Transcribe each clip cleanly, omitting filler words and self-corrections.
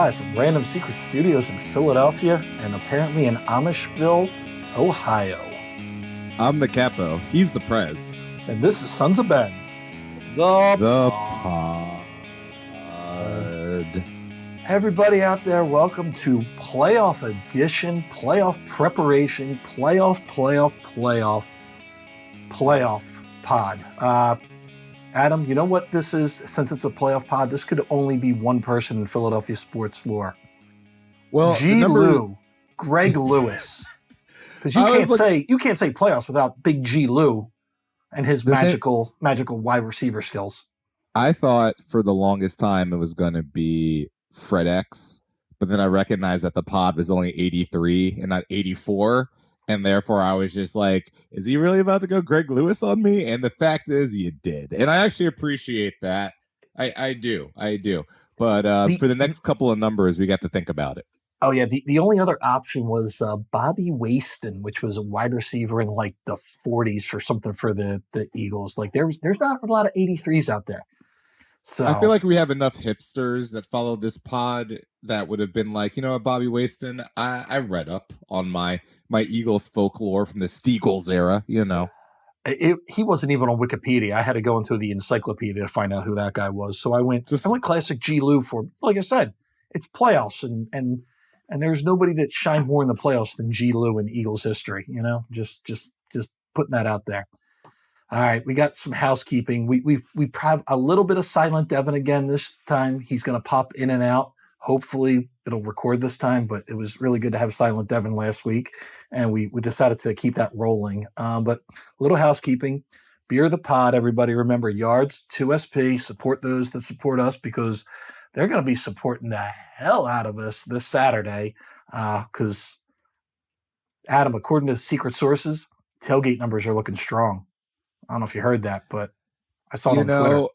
live from Random Secret Studios in Philadelphia and apparently in Amishville, Ohio. I'm the capo. He's the prez. And this is Sons of Ben. The pod. Everybody out there, welcome to playoff edition, playoff preparation, playoff pod. Adam, you know what this is? Since it's a playoff pod, this could only be one person in Philadelphia sports lore. Well, Lou, Greg Lewis. Because you can't say playoffs without Big G Lou and his magical wide receiver skills. I thought for the longest time it was going to be Fred X, but then I recognized that the pod was only 83 and not 84. And therefore, I was just like, is he really about to go Greg Lewis on me? And the fact is, you did. And I actually appreciate that. I do. But for the next couple of numbers, we got to think about it. Oh, yeah. The only other option was Bobby Waston, which was a wide receiver in like the 40s for something for the Eagles. Like there's not a lot of 83s out there. So I feel like we have enough hipsters that follow this pod that would have been like, you know what, Bobby Waston, I read up on my Eagles folklore from the Steagles era, you know. He wasn't even on Wikipedia. I had to go into the encyclopedia to find out who that guy was. So I went classic G Lou for, like I said, it's playoffs and there's nobody that shined more in the playoffs than G Lou in Eagles history, you know, just putting that out there. All right, we got some housekeeping. We have a little bit of Silent Devin again this time. He's going to pop in and out. Hopefully it'll record this time, but it was really good to have Silent Devin last week, and we decided to keep that rolling. But a little housekeeping. Beer the pod, everybody. Remember, Yards 2SP. Support those that support us because they're going to be supporting the hell out of us this Saturday because, Adam, according to secret sources, tailgate numbers are looking strong. I don't know if you heard that, but I saw it on Twitter.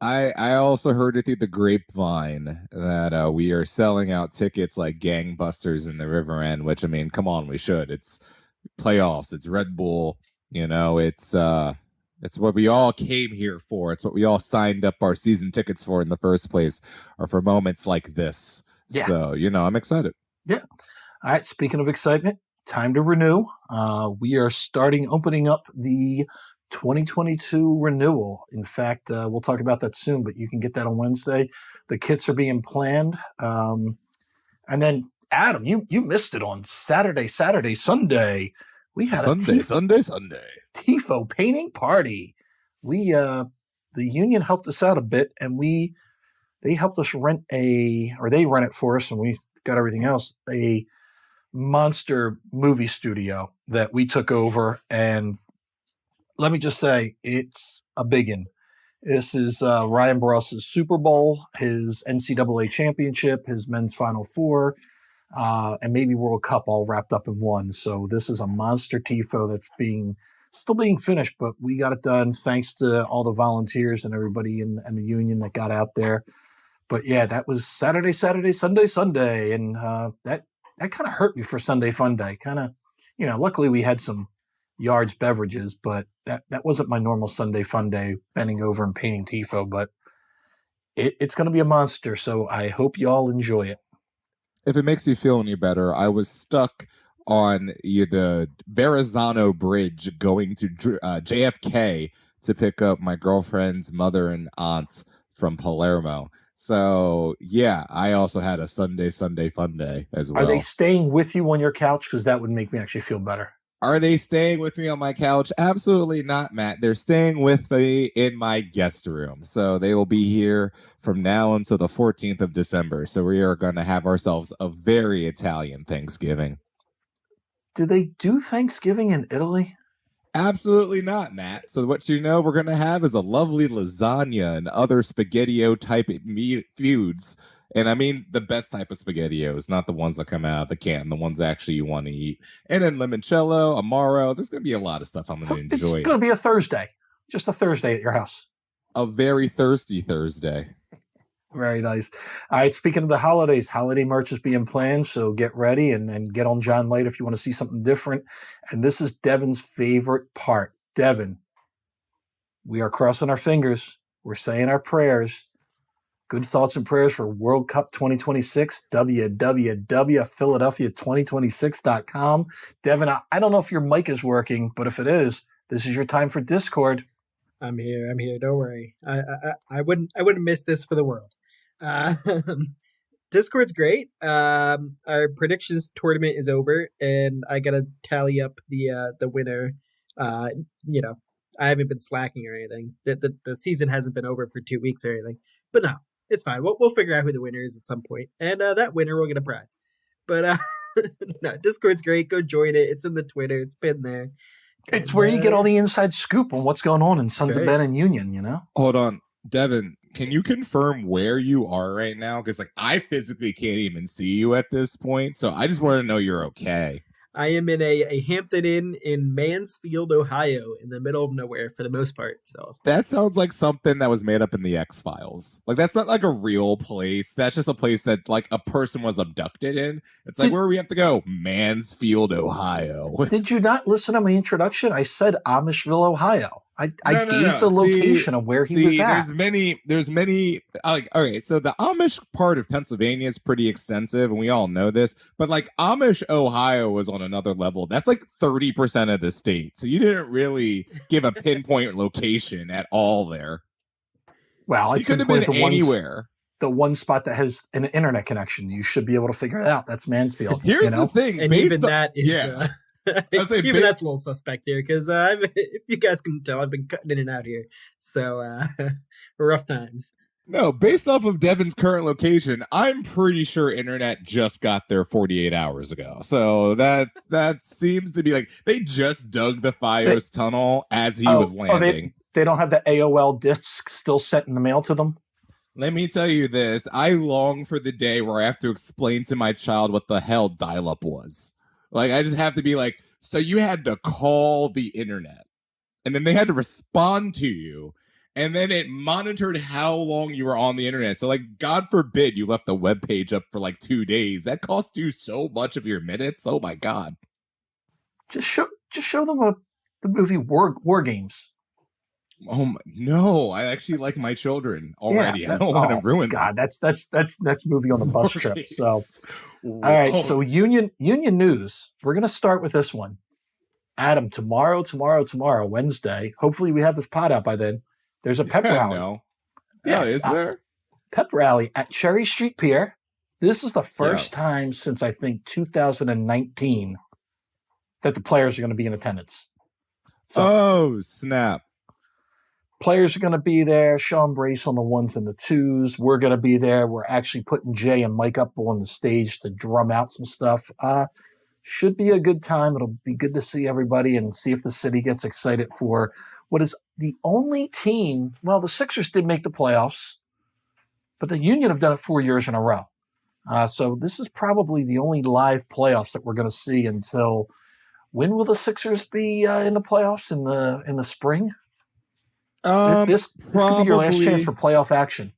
I also heard it through the grapevine that we are selling out tickets like gangbusters in the River End, which, I mean, come on, we should. It's playoffs. It's Red Bull. You know, it's what we all came here for. It's what we all signed up our season tickets for in the first place, or for moments like this. Yeah. So, you know, I'm excited. Yeah. All right. Speaking of excitement, time to renew. We are opening up the 2022 renewal. In fact, we'll talk about that soon, but you can get that on Wednesday. The kits are being planned. And then, Adam, you missed it on Saturday, Sunday. We had Sunday. Tifo painting party. We the union helped us out a bit, and they helped us rent they rent it for us, and we got everything else. A monster movie studio that we took over, and let me just say, it's a biggin. This is Ryan Barros' Super Bowl, his NCAA championship, his men's Final Four, and maybe World Cup all wrapped up in one. So this is a monster tifo that's still being finished, but we got it done thanks to all the volunteers and everybody in the union that got out there. But yeah, that was Saturday, Sunday, and that kind of hurt me for Sunday Fun Day. Kind of, you know, luckily we had some Yards beverages, but that wasn't my normal Sunday Fun Day, bending over and painting tifo, but it's going to be a monster, so I hope you all enjoy it. If it makes you feel any better, I was stuck on the Verrazano Bridge going to JFK to pick up my girlfriend's mother and aunt from Palermo. So, yeah, I also had a Sunday Fun Day as well. Are they staying with you on your couch? Because that would make me actually feel better. Are they staying with me on my couch? Absolutely not, Matt. They're staying with me in my guest room. So they will be here from now until the 14th of December. So we are going to have ourselves a very Italian Thanksgiving. Do they do Thanksgiving in Italy? Absolutely not, Matt. So what we're going to have is a lovely lasagna and other spaghetti-o type foods. And I mean the best type of SpaghettiOs, not the ones that come out of the can, the ones actually you want to eat. And then limoncello, amaro. There's going to be a lot of stuff I'm going to enjoy. It's going to be a Thursday. Just a Thursday at your house. A very thirsty Thursday. Very nice. All right, speaking of the holidays, holiday merch is being planned, so get ready and get on John Light if you want to see something different. And this is Devin's favorite part. Devin, we are crossing our fingers. We're saying our prayers. Good thoughts and prayers for World Cup 2026, www.philadelphia2026.com. Devin, I don't know if your mic is working, but if it is, this is your time for Discord. I'm here. Don't worry. I wouldn't miss this for the world. Uh, Discord's great. Our predictions tournament is over, and I gotta tally up the winner. You know, I haven't been slacking or anything. The season hasn't been over for 2 weeks or anything. But no, it's fine. We'll figure out who the winner is at some point, and that winner will get a prize. But no, Discord's great. Go join it. It's in the Twitter. It's been there. It's where you get all the inside scoop on what's going on in Sons of Right. Ben and Union, you know? Hold on, Devin, can you confirm where you are right now? Because like I physically can't even see you at this point, so I just want to know you're okay. I am in a Hampton Inn in Mansfield, Ohio, in the middle of nowhere for the most part. So That sounds like something that was made up in the X-Files. Like that's not like a real place. That's just a place that like a person was abducted in. It's like where we have to go? Mansfield, Ohio. Did you not listen to my introduction? I said Amishville, Ohio. I gave the location of where he was at. There's many like, all right, so the Amish part of Pennsylvania is pretty extensive and we all know this, but like Amish Ohio was on another level. That's like 30% of the state. So you didn't really give a pinpoint location at all there. Well, He could have been anywhere. The one spot that has an internet connection. You should be able to figure it out. That's Mansfield. Here's you know? the thing. and even that is even that's a little suspect here because if you guys can tell, I've been cutting in and out here, so rough times. No, based off of Devin's current location, I'm pretty sure internet just got there 48 hours ago. So that seems to be like they just dug the Fios tunnel as he was landing. They don't have the AOL disc still sent in the mail to them? Let me tell you this. I long for the day where I have to explain to my child what the hell dial-up was. Like, I just have to be like, so you had to call the internet, and then they had to respond to you, and then it monitored how long you were on the internet. So, like, God forbid you left the web page up for like 2 days. That cost you so much of your minutes. Oh my God. Just show them the movie War Games. Oh no! I actually like my children already. Yeah, I don't want to ruin God, them. that's next movie on the bus trip. So, all right. So Union news. We're gonna start with this one. Adam, tomorrow, Wednesday. Hopefully, we have this pod out by then. There's a pep rally. No. Yeah, is there? Pep rally at Cherry Street Pier. This is the first time since I think 2019 that the players are going to be in attendance. So, snap. Players are going to be there. Sean Brace on the ones and the twos. We're going to be there. We're actually putting Jay and Mike up on the stage to drum out some stuff. Should be a good time. It'll be good to see everybody and see if the city gets excited for what is the only team. Well, the Sixers did make the playoffs, but the Union have done it 4 years in a row. So this is probably the only live playoffs that we're going to see until when will the Sixers be in the playoffs in the spring? This could be your last chance for playoff action.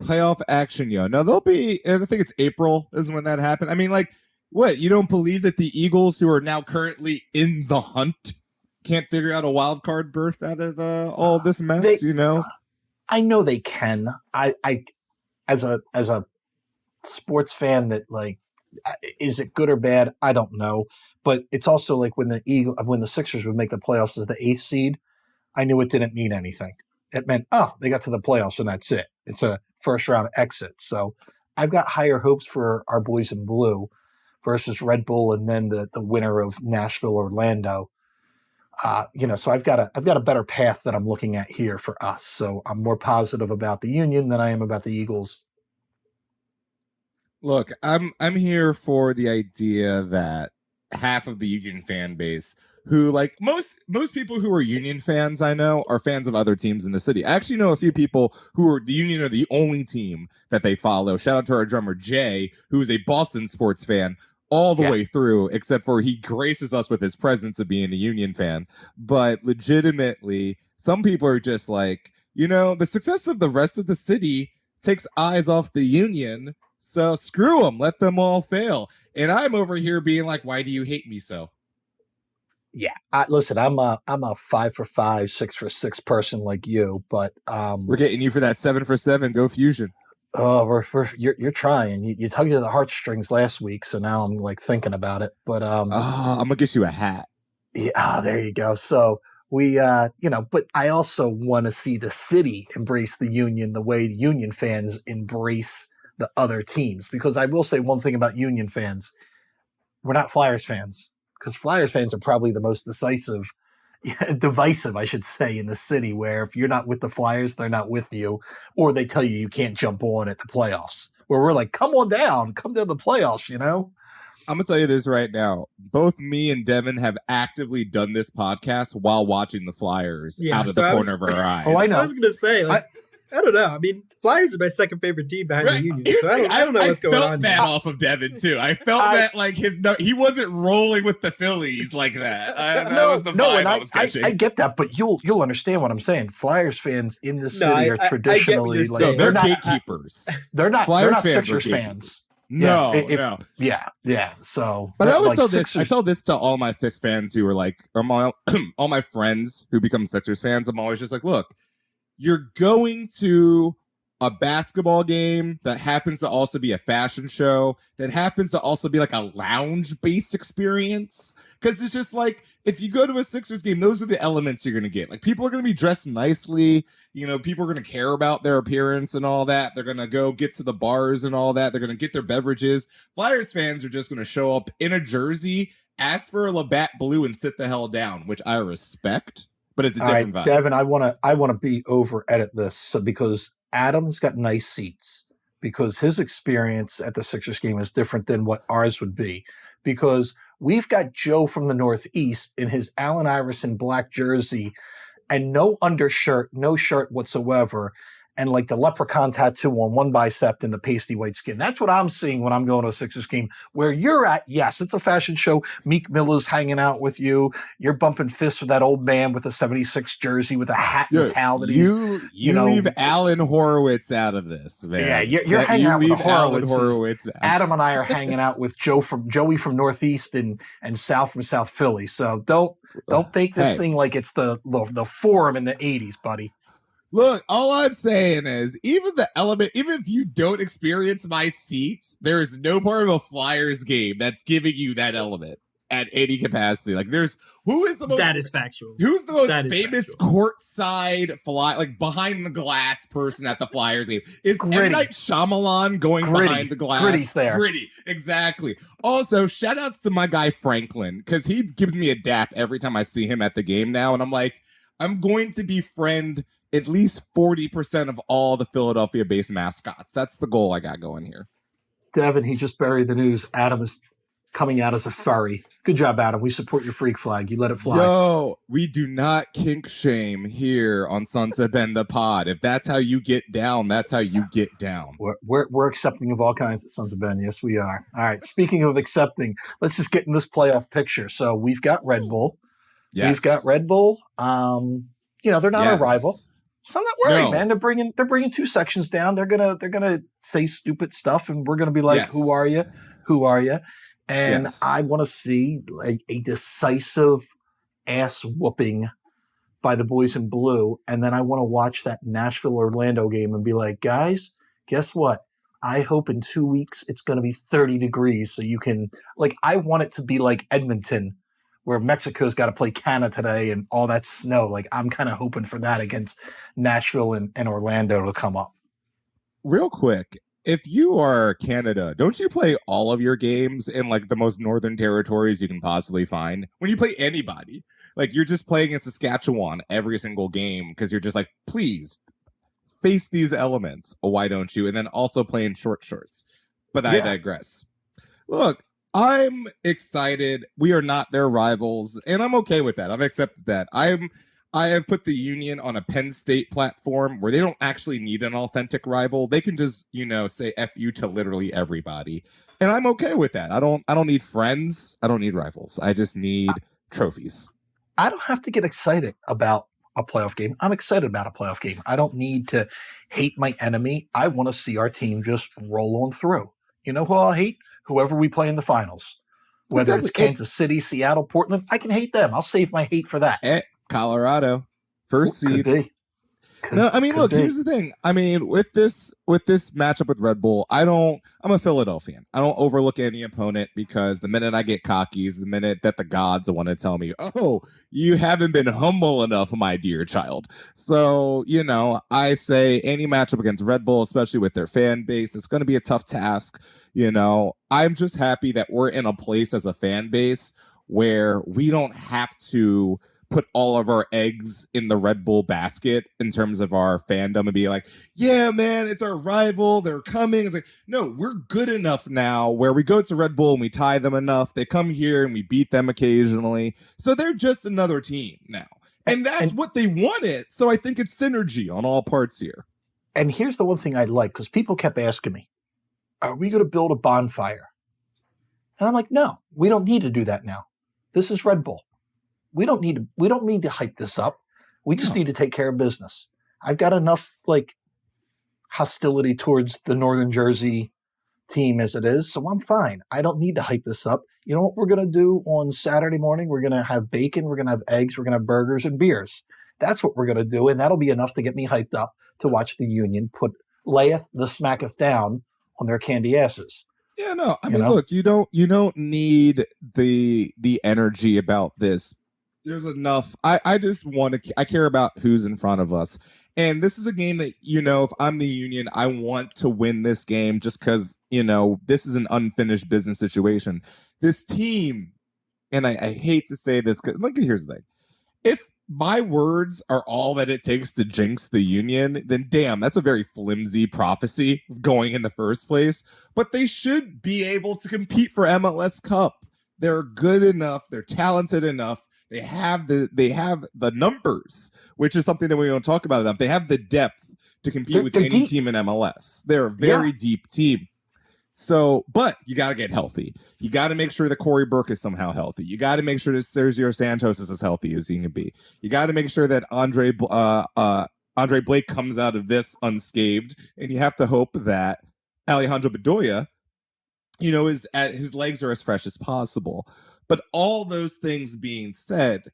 Playoff action, yo. No, they'll be. I think it's April is when that happened. I mean, like, what? You don't believe that the Eagles, who are now currently in the hunt, can't figure out a wild card berth out of all this mess? I know they can. I as a sports fan, that like, is it good or bad? I don't know. But it's also like when the Sixers would make the playoffs as the 8th seed. I knew it didn't mean anything. It meant, they got to the playoffs and that's it. It's a first round exit. So I've got higher hopes for our boys in blue versus Red Bull and then the winner of Nashville, Orlando. So I've got a better path that I'm looking at here for us. So I'm more positive about the Union than I am about the Eagles. Look, I'm here for the idea that half of the Union fan base, who like most people who are Union fans I know are fans of other teams in the city. I actually know a few people who are the Union are the only team that they follow. Shout out to our drummer Jay, who is a Boston sports fan all the way through, except for he graces us with his presence of being a Union fan. But legitimately, some people are just like, the success of the rest of the city takes eyes off the Union. So screw them, let them all fail. And I'm over here being like, why do you hate me so? Yeah, listen, I'm a 5 for 5, 6 for 6 person like you, but we're getting you for that 7 for 7. Go Fusion. Oh, you're trying. You tugged at the heartstrings last week, so now I'm like thinking about it. But I'm gonna get you a hat. yeah, there you go. So we, but I also want to see the city embrace the Union the way Union fans embrace the other teams. Because I will say one thing about Union fans: we're not Flyers fans, because Flyers fans are probably the most divisive, I should say, in the city, where if you're not with the Flyers, they're not with you, or they tell you can't jump on at the playoffs. Where we're like, come on down, come to the playoffs, I'm gonna tell you this right now. Both me and Devin have actively done this podcast while watching the Flyers out of the corner of our eyes. Oh, I know. I was gonna say, I don't know. I mean, Flyers are my second favorite team behind the Union. So I don't know what's going on. I felt that off of Devin too. I felt that like he wasn't rolling with the Phillies like that. That was the vibe I was catching. I get that, but you'll understand what I'm saying. Flyers fans in this city are traditionally they're gatekeepers. They're not Sixers fans. No. Yeah. So, but I always tell this. I tell this to all my Fist fans who are like, or all my friends who become Sixers fans. I'm always just like, look, you're going to a basketball game that happens to also be a fashion show, that happens to also be like a lounge-based experience. Because it's just like, if you go to a Sixers game, those are the elements you're going to get. Like, people are going to be dressed nicely. People are going to care about their appearance and all that. They're going to go get to the bars and all that. They're going to get their beverages. Flyers fans are just going to show up in a jersey, ask for a Labatt Blue, and sit the hell down, which I respect. But it's a different vibe. Devin, I want to be over edit this because Adam's got nice seats, because his experience at the Sixers game is different than what ours would be, because we've got Joe from the Northeast in his Allen Iverson black jersey and no undershirt, no shirt whatsoever, and like the leprechaun tattoo on one bicep and the pasty white skin. That's what I'm seeing when I'm going to a Sixers game. Where you're at, yes, it's a fashion show. Meek Miller's hanging out with you. You're bumping fists with that old man with a 76 jersey with a hat and towel. That you leave Alan Horowitz out of this, man. Yeah, you're hanging out with Horowitz. Adam and I are hanging out with Joey from Northeast and Sal from South Philly. So don't make this thing like it's the Forum in the 80s, buddy. Look, all I'm saying is, even if you don't experience my seats, there is no part of a Flyers game that's giving you that element at any capacity. Like, who is the most— That is factual. Who's the most famous courtside like behind the glass person at the Flyers game? Is M. Night Shyamalan going behind the glass? Gritty's there. Gritty, exactly. Also, shout outs to my guy Franklin, because he gives me a dap every time I see him at the game now, and I'm like, I'm going to befriend at least 40% of all the Philadelphia-based mascots. That's the goal I got going here. Devin, he just buried the news. Adam is coming out as a furry. Good job, Adam. We support your freak flag. You let it fly. Yo, we do not kink shame here on Sunset Bend the Pod. If that's how you get down, that's how you get down. We're accepting of all kinds at Sons of Ben. Yes, we are. All right. Speaking of accepting, let's just get in this playoff picture. So we've got Red Bull. Yes. We've got Red Bull. They're not a rival. So I'm not worried, man. They're bringing two sections down. They're gonna say stupid stuff, and we're gonna be like, "Who are you? Who are you?" And I want to see like a decisive ass whooping by the boys in blue, and then I want to watch that Nashville Orlando game and be like, "Guys, guess what? I hope in 2 weeks it's gonna be 30 degrees, so you can like. I want it to be like Edmonton, where Mexico's got to play Canada today and all that snow. Like, I'm kind of hoping for that against Nashville and Orlando to come up. Real quick, if you are Canada, don't you play all of your games in like the most northern territories you can possibly find? When you play anybody, like you're just playing in Saskatchewan every single game because you're just like, please face these elements. Why don't you? And then also play in short shorts. But I digress. Look, I'm excited. We are not their rivals, and I'm okay with that. I've accepted that. I have put the Union on a Penn State platform where they don't actually need an authentic rival. They can just, say F you to literally everybody. And I'm okay with that. I don't need friends. I don't need rivals. I just need trophies. I don't have to get excited about a playoff game. I'm excited about a playoff game. I don't need to hate my enemy. I want to see our team just roll on through. You know who I'll hate? Whoever we play in the finals. Whether it's Kansas City, Seattle, Portland, I can hate them. I'll save my hate for that. Colorado, first seed. No, I mean, Could look, be. here's the thing. I mean, with this matchup with Red Bull, I'm a Philadelphian. I don't overlook any opponent because the minute I get cocky is the minute that the gods want to tell me, "Oh, you haven't been humble enough, my dear child." So, I say any matchup against Red Bull, especially with their fan base, it's going to be a tough task. I'm just happy that we're in a place as a fan base where we don't have to put all of our eggs in the Red Bull basket in terms of our fandom and be like, yeah, man, it's our rival. They're coming. It's like, no, we're good enough now where we go to Red Bull and we tie them enough. They come here and we beat them occasionally. So they're just another team now. And that's what they wanted. So I think it's synergy on all parts here. And here's the one thing I like, because people kept asking me, are we going to build a bonfire? And I'm like, no, we don't need to do that now. This is Red Bull. We don't need to hype this up. We just need to take care of business. I've got enough hostility towards the Northern Jersey team as it is, so I'm fine. I don't need to hype this up. You know what we're going to do on Saturday morning? We're going to have bacon, we're going to have eggs, we're going to have burgers and beers. That's what we're going to do, and that'll be enough to get me hyped up to watch the Union layeth the smacketh down on their candy asses. Yeah, no. I mean, look, you don't need the energy about this. There's enough. I just I care about who's in front of us. And this is a game that, if I'm the Union, I want to win this game just because, this is an unfinished business situation. This team, and I hate to say this, because here's the thing. If my words are all that it takes to jinx the Union, then damn, that's a very flimsy prophecy going in the first place. But they should be able to compete for MLS Cup. They're good enough. They're talented enough. They have the numbers, which is something that we don't talk about enough. They have the depth to compete with any deep team in MLS. They're a very deep team. So, but you got to get healthy. You got to make sure that Corey Burke is somehow healthy. You got to make sure that Sergio Santos is as healthy as he can be. You got to make sure that Andre Blake comes out of this unscathed, and you have to hope that Alejandro Bedoya, his legs are as fresh as possible. But all those things being said,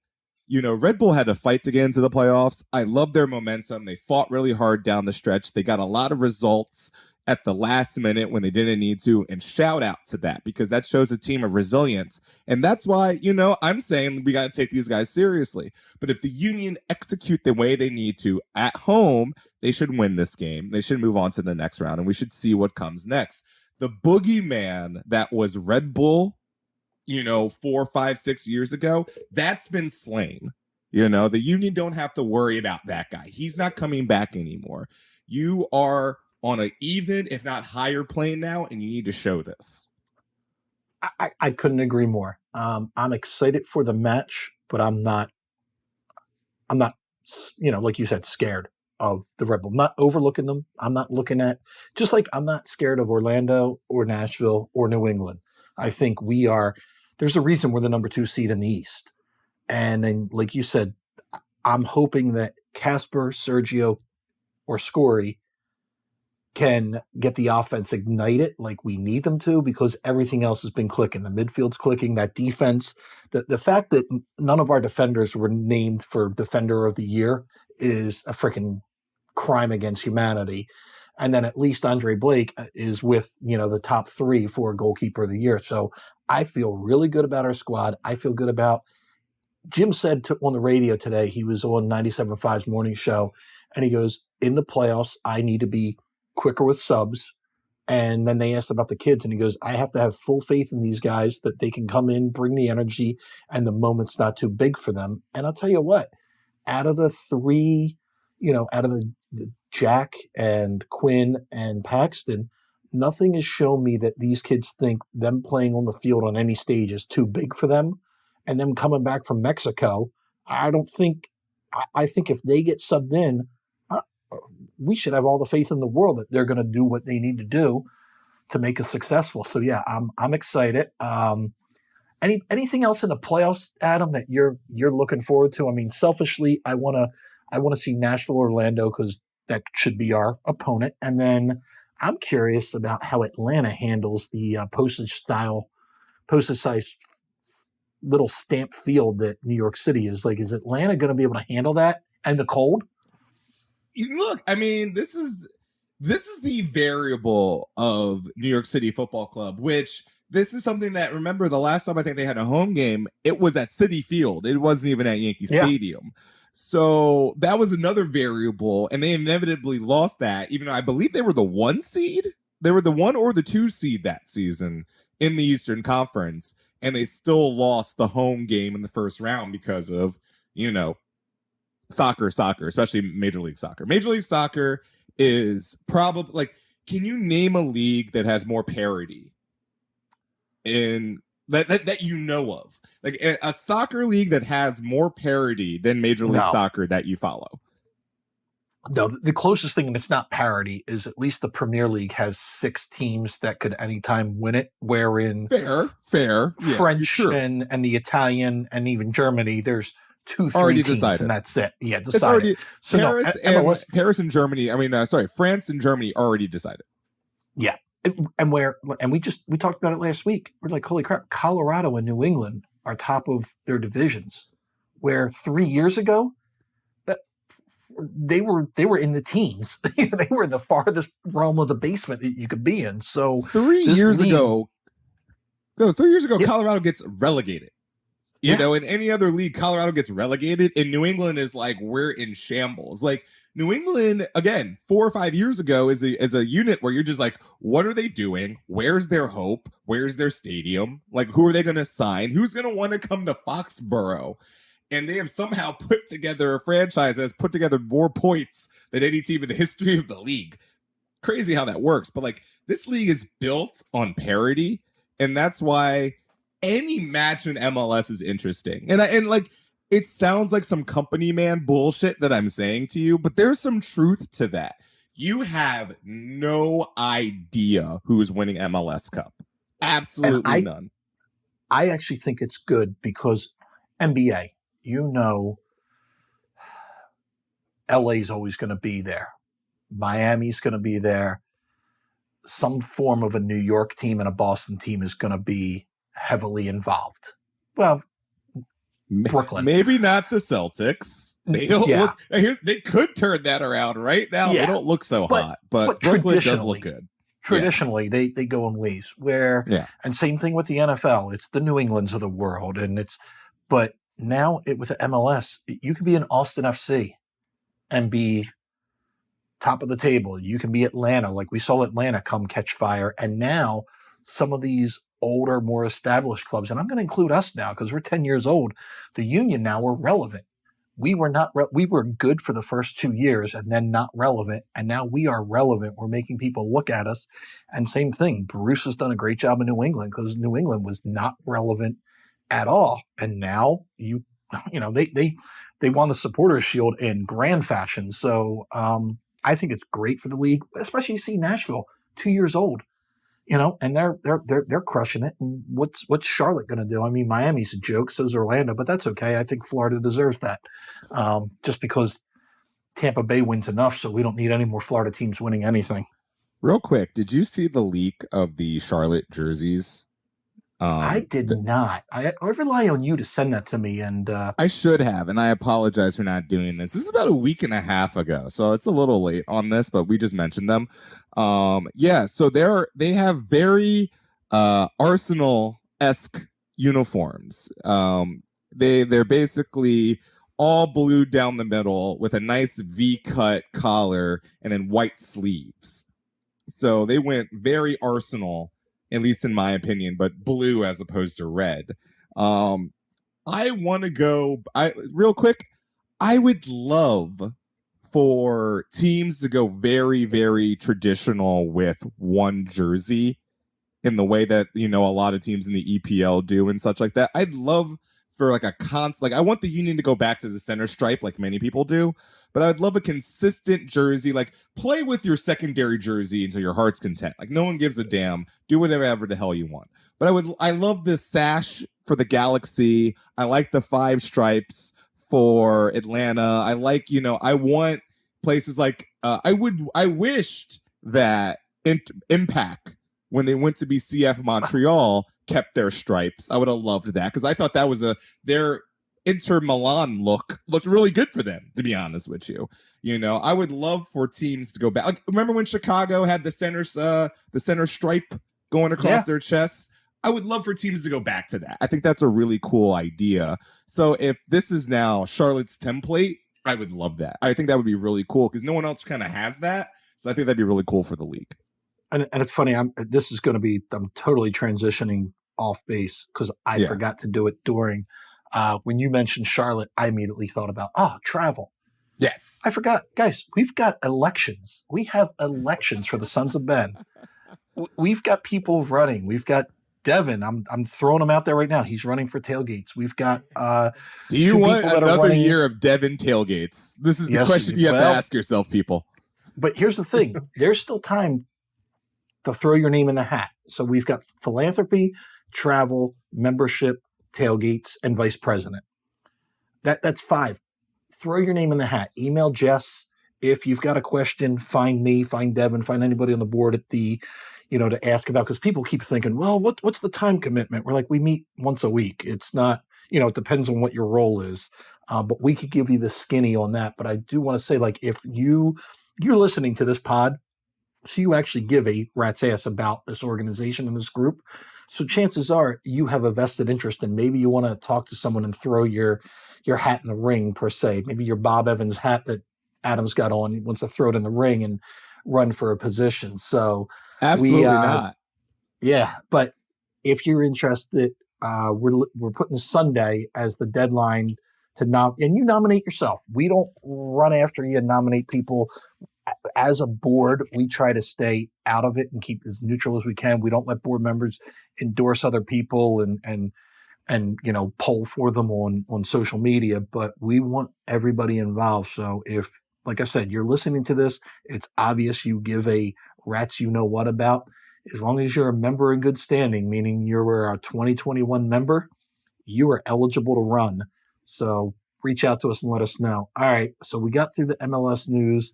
Red Bull had to fight to get into the playoffs. I love their momentum. They fought really hard down the stretch. They got a lot of results at the last minute when they didn't need to, and shout out to that because that shows a team of resilience. And that's why, I'm saying we got to take these guys seriously. But if the Union execute the way they need to at home, they should win this game. They should move on to the next round, and we should see what comes next. The boogeyman that was Red Bull, 4, 5, 6 years ago, that's been slain. The Union don't have to worry about that guy. He's not coming back anymore. You are on an even, if not higher plane now, and you need to show this. I couldn't agree more. I'm excited for the match, but I'm not, like you said, scared of the Red Bull. I'm not overlooking them. I'm not looking at, just like I'm not scared of Orlando or Nashville or New England. I think there's a reason we're the number 2 seed in the East. And then, like you said, I'm hoping that Casper, Sergio, or Scory can get the offense ignited like we need them to, because everything else has been clicking. The midfield's clicking, that defense. The fact that none of our defenders were named for Defender of the Year is a freaking crime against humanity. And then at least Andre Blake is with, the top 3 for Goalkeeper of the Year. So I feel really good about our squad. I feel good about, Jim said on the radio today, he was on 97.5's morning show, and he goes, in the playoffs, I need to be quicker with subs. And then they asked about the kids, and he goes, I have to have full faith in these guys that they can come in, bring the energy, and the moment's not too big for them. And I'll tell you what, out of the 3, out of the Jack and Quinn and Paxton, nothing has shown me that these kids think them playing on the field on any stage is too big for them. And them coming back from Mexico, I think if they get subbed in, we should have all the faith in the world that they're going to do what they need to do to make us successful. So yeah, I'm excited. Anything else in the playoffs, Adam, that you're looking forward to? I mean, selfishly, I want to see Nashville, Orlando, because that should be our opponent. And then I'm curious about how Atlanta handles the postage size little stamp field that New York City is. Like, is Atlanta going to be able to handle that and the cold? Look, I mean, this is the variable of New York City Football Club, which this is something that, remember, the last time I think they had a home game, it was at Citi Field. It wasn't even at Yankee Stadium. So that was another variable, and they inevitably lost that, even though I believe they were the 1 seed. They were the 1 or the 2 seed that season in the Eastern Conference, and they still lost the home game in the first round because of, soccer, especially Major League Soccer. Major League Soccer is probably, like, can you name a league that has more parity in that you know of? Like a soccer league that has more parity than Major League Soccer that you follow? No, the closest thing, and it's not parity, is at least the Premier League has 6 teams that could anytime win it, wherein fair. French and the Italian and even Germany, there's 2-3 already teams, decided, and that's it. Yeah, decided. It's already so Paris and Germany. I mean, France and Germany already decided. Yeah, and we talked about it last week. We're like, holy crap! Colorado and New England are top of their divisions, where 3 years ago, they were in the teens. They were in the farthest realm of the basement that you could be in. So 3 years ago, Colorado gets relegated. You know, in any other league, Colorado gets relegated, and New England is like, we're in shambles. Like, New England, again, 4 or 5 years ago is a unit where you're just like, what are they doing? Where's their hope? Where's their stadium? Like, who are they going to sign? Who's going to want to come to Foxborough? And they have somehow put together a franchise that has put together more points than any team in the history of the league. Crazy how that works. But, like, this league is built on parity, and that's why any match in MLS is interesting. And like, it sounds like some company man bullshit that I'm saying to you, but there's some truth to that. You have no idea who's winning MLS Cup. Absolutely none. I actually think it's good because NBA, LA's always going to be there. Miami's going to be there. Some form of a New York team and a Boston team is going to be heavily involved. Well, Brooklyn. Maybe not the Celtics. They don't look. They could turn that around right now. They don't look so hot, but Brooklyn does look good. Traditionally, they go in ways where, and same thing with the NFL. It's the New Englands of the world, but now with the MLS, you can be an Austin FC and be top of the table. You can be Atlanta, like we saw Atlanta come catch fire, and now some of these older, more established clubs, and I'm going to include us now because we're 10 years old. The Union now, we're relevant. We were not. We were good for the first 2 years and then not relevant, and now we are relevant. We're making people look at us. And same thing, Bruce has done a great job in New England because New England was not relevant at all, and now they won the Supporters Shield in grand fashion. So I think it's great for the league, especially you see Nashville, 2 years old. And they're crushing it. And what's Charlotte going to do? I mean, Miami's a joke, so's Orlando, but that's okay. I think Florida deserves that, just because Tampa Bay wins enough, so we don't need any more Florida teams winning anything. Real quick, did you see the leak of the Charlotte jerseys? I did not. I rely on you to send that to me, and I should have, and I apologize for not doing this. This is about a week and a half ago, so it's a little late on this, but we just mentioned them. So they have very Arsenal-esque uniforms. They're basically all blue down the middle with a nice V-cut collar and then white sleeves. So they went very Arsenal, at least in my opinion, but blue as opposed to red. I want to go, real quick, I would love for teams to go very, very traditional with one jersey in the way that, a lot of teams in the EPL do and such like that. I'd love for like I want the Union to go back to the center stripe like many people do, but I would love a consistent jersey. Like, play with your secondary jersey until your heart's content. Like, no one gives a damn. Do whatever the hell you want. But I love the sash for the Galaxy. I like the 5 stripes for Atlanta. I like, I want places like I wished that Impact, when they went to be CF Montreal, kept their stripes. I would have loved that because I thought that was their Inter Milan looked really good for them, to be honest with you. I would love for teams to go back. Like, remember when Chicago had the center stripe going across their chests? I would love for teams to go back to that. I think that's a really cool idea. So if this is now Charlotte's template, I would love that. I think that would be really cool because no one else kind of has that. So I think that'd be really cool for the league. And it's funny. I'm totally transitioning off base because I forgot to do it during. When you mentioned Charlotte, I immediately thought about travel. Yes, I forgot, guys. We've got elections. We have elections for the Sons of Ben. We've got people running. We've got Devin. I'm throwing him out there right now. He's running for tailgates. We've got. Do you want another year of Devin tailgates? This is the question you have to ask yourself, people. But here's the thing: there's still time to throw your name in the hat. So we've got philanthropy, travel, membership, tailgates, and vice president. That's 5. Throw your name in the hat. Email Jess if you've got a question. Find me, find Devin, find anybody on the board at the, to ask about, because people keep thinking, well, what's the time commitment? We're like, we meet once a week. It's not, it depends on what your role is. But we could give you the skinny on that. But I do want to say, like, if you're listening to this pod, so you actually give a rat's ass about this organization and this group. So chances are you have a vested interest, and maybe you want to talk to someone and throw your hat in the ring, per se. Maybe your Bob Evans hat that Adam's got on, he wants to throw it in the ring and run for a position. So absolutely not. Yeah, but if you're interested, we're putting Sunday as the deadline to and you nominate yourself. We don't run after you and nominate people. As a board, we try to stay out of it and keep as neutral as we can. We don't let board members endorse other people and poll for them on social media, but we want everybody involved. So if, like I said, you're listening to this, it's obvious you give a rat's what about. As long as you're a member in good standing, meaning you're a 2021 member, you are eligible to run. So reach out to us and let us know. All right, so we got through the MLS news.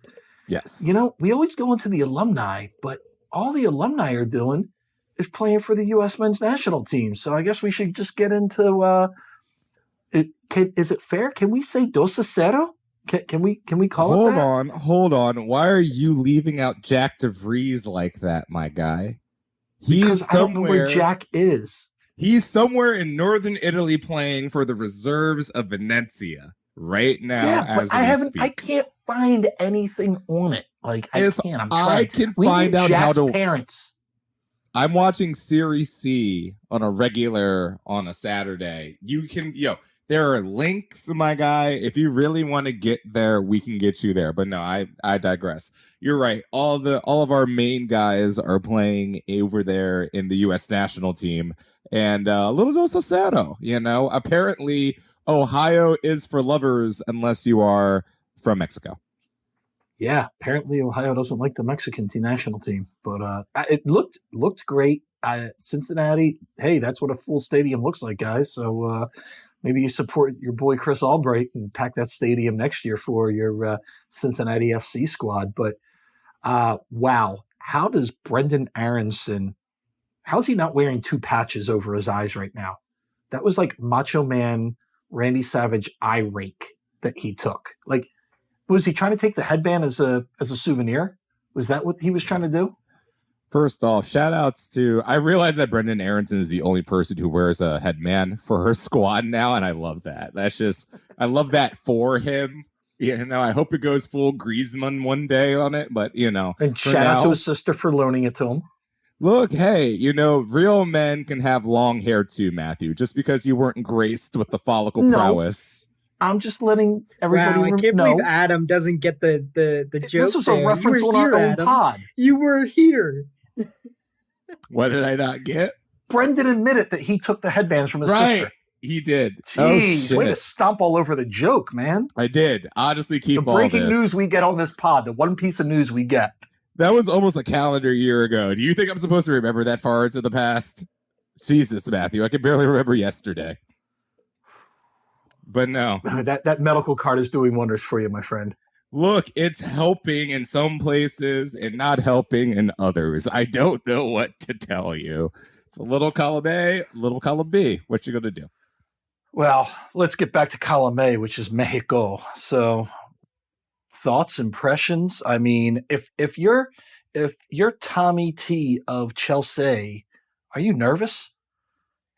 Yes. We always go into the alumni, but all the alumni are doing is playing for the U.S. men's national team. So I guess we should just get into is it fair? Can we say 2-0? Can we call it that? Hold on. Why are you leaving out Jack DeVries like that, my guy? Because I don't know where Jack is. He's somewhere in northern Italy playing for the reserves of Venezia right now. Yeah, but I can't find anything on it. Like, I can't. I'm trying. I can find out Jack's how to. Parents. I'm watching Series C on a Saturday. You can, there are links, my guy. If you really want to get there, we can get you there. But no, I digress. You're right. All of our main guys are playing over there in the U.S. national team, and a little dose of Sato. Apparently Ohio is for lovers unless you are from Mexico. Yeah, apparently Ohio doesn't like the Mexican national team, but it looked great. Cincinnati, hey, that's what a full stadium looks like, guys. So maybe you support your boy Chris Albright and pack that stadium next year for your Cincinnati FC squad. But wow, how does Brendan Aronson? How's he not wearing 2 patches over his eyes right now? That was like Macho Man Randy Savage eye rake that he took. Like, was he trying to take the headband as a souvenir? Was that what he was trying to do? First off, shout outs to, I realize that Brendan Aronson is the only person who wears a headband for her squad now, and I love that. I love that for him. I hope it goes full Griezmann one day on it, but And shout out to his sister for loaning it to him. Look, hey, real men can have long hair too, Matthew, just because you weren't graced with the follicle prowess. I'm just letting everybody know. I can't believe Adam doesn't get the joke. This was a reference on our own pod. You were here. What did I not get? Brendan admitted that he took the headbands from his sister. He did. Jeez, way to stomp all over the joke, man. I did. Honestly, keep the breaking news we get on this pod, the one piece of news we get. That was almost a calendar year ago. Do you think I'm supposed to remember that far into the past? Jesus, Matthew, I can barely remember yesterday. But no. That medical card is doing wonders for you, my friend. Look, it's helping in some places and not helping in others. I don't know what to tell you. It's a little column A, a little column B. What you going to do? Well, let's get back to column A, which is Mexico. So, thoughts, impressions. I mean, if you're Tommy T of Chelsea, are you nervous?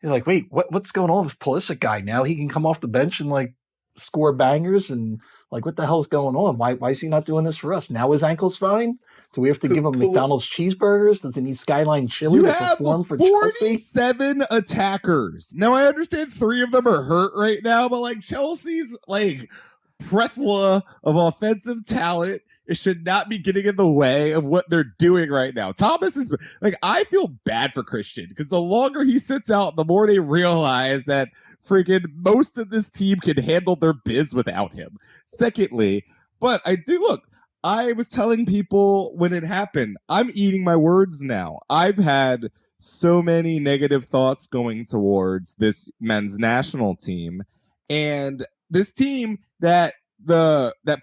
You're like, wait, what's going on with this Pulisic guy? Now he can come off the bench and like score bangers and like what the hell's going on? Why is he not doing this for us? Now his ankle's fine? Do we have to give him McDonald's cheeseburgers? Does he need Skyline chili You to have perform for Chelsea? 47 attackers. Now I understand 3 of them are hurt right now, but like Chelsea's like plethora of offensive talent, it should not be getting in the way of what they're doing right now. Thomas is like, I feel bad for Christian because the longer he sits out, the more they realize that freaking most of this team can handle their biz without him. Secondly, but I do look, I was telling people when it happened, I'm eating my words now. I've had so many negative thoughts going towards this men's national team. And this team that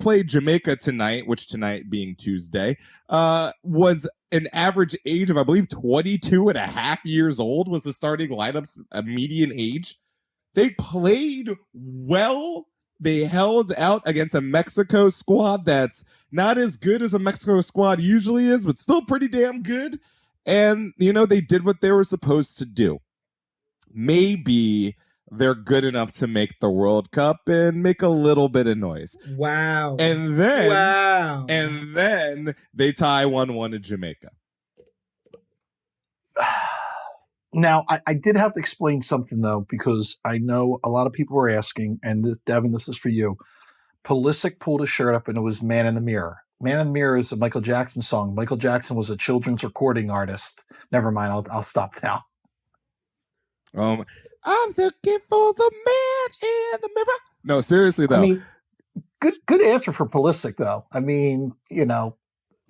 played Jamaica tonight, which tonight being Tuesday, was an average age of, I believe, 22 and a half years old was the starting lineup's median age. They played well. They held out against a Mexico squad that's not as good as a Mexico squad usually is, but still pretty damn good. And, they did what they were supposed to do. Maybe they're good enough to make the World Cup and make a little bit of noise. Wow. And then they tie 1-1 in Jamaica. Now, I did have to explain something, though, because I know a lot of people were asking, and Devin, this is for you. Pulisic pulled his shirt up, and it was Man in the Mirror. Man in the Mirror is a Michael Jackson song. Michael Jackson was a children's recording artist. Never mind, I'll stop now. I'm looking for the man in the mirror. No, seriously, though. I mean, good answer for Pulisic, though. I mean,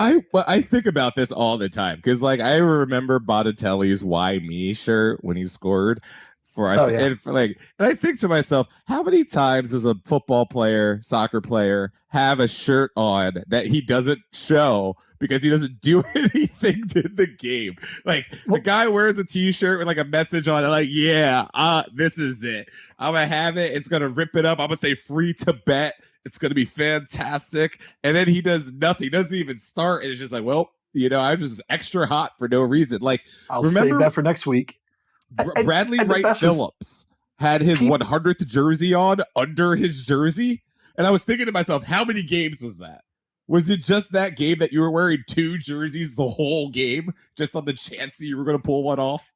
I think about this all the time because, like, I remember Botticelli's "Why Me" shirt when he scored and I think to myself, how many times does a football player, soccer player, have a shirt on that he doesn't show because he doesn't do anything in the game? Like, the guy wears a T-shirt with like a message on it, like, this is it. I'm gonna have it. It's gonna rip it up. I'm gonna say free Tibet. It's going to be fantastic. And then he does nothing. He doesn't even start. And it's just like, well, I'm just extra hot for no reason. Like, I'll save that for next week. Bradley Wright Phillips had his 100th jersey on under his jersey. And I was thinking to myself, how many games was that? Was it just that game that you were wearing 2 jerseys the whole game just on the chance that you were going to pull one off?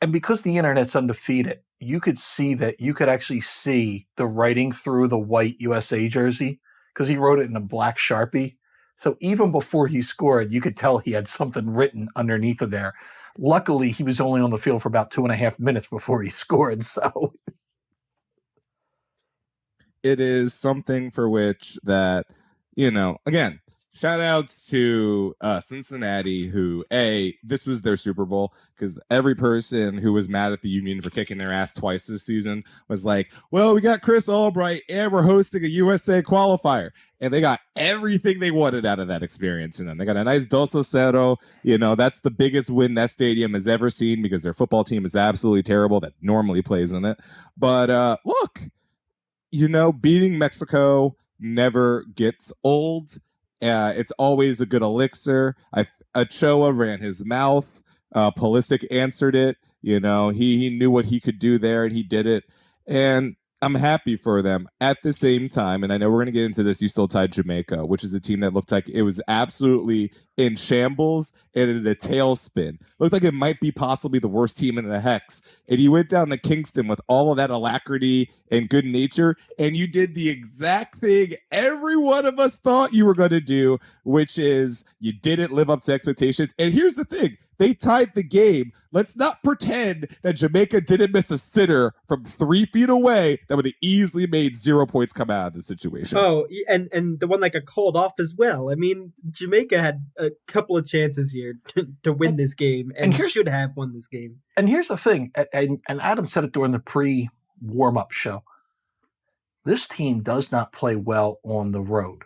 And because the internet's undefeated, you could actually see the writing through the white USA jersey because he wrote it in a black Sharpie. So even before he scored, you could tell he had something written underneath of there. Luckily, he was only on the field for about 2.5 minutes before he scored. So it is something for which that, again, shout outs to Cincinnati, who, this was their Super Bowl, because every person who was mad at the Union for kicking their ass twice this season was like, well, we got Chris Albright and we're hosting a USA qualifier. And they got everything they wanted out of that experience. And then they got a nice Dos Cero. That's the biggest win that stadium has ever seen because their football team is absolutely terrible that normally plays in it. But look, beating Mexico never gets old. It's always a good elixir. Ochoa ran his mouth. Pulisic answered it. He knew what he could do there, and he did it. And I'm happy for them. At the same time, and I know we're going to get into this, you still tied Jamaica, which is a team that looked like it was absolutely in shambles and in a tailspin. Looked like it might be possibly the worst team in the Hex. And you went down to Kingston with all of that alacrity and good nature, and you did the exact thing every one of us thought you were going to do, which is you didn't live up to expectations. And here's the thing. They tied the game. Let's not pretend that Jamaica didn't miss a sitter from 3 feet away that would have easily made 0 points come out of the situation. Oh, and the one that got called off as well. I mean, Jamaica had a couple of chances here to win this game, and should have won this game. And here's the thing, and Adam said it during the pre-warm-up show. This team does not play well on the road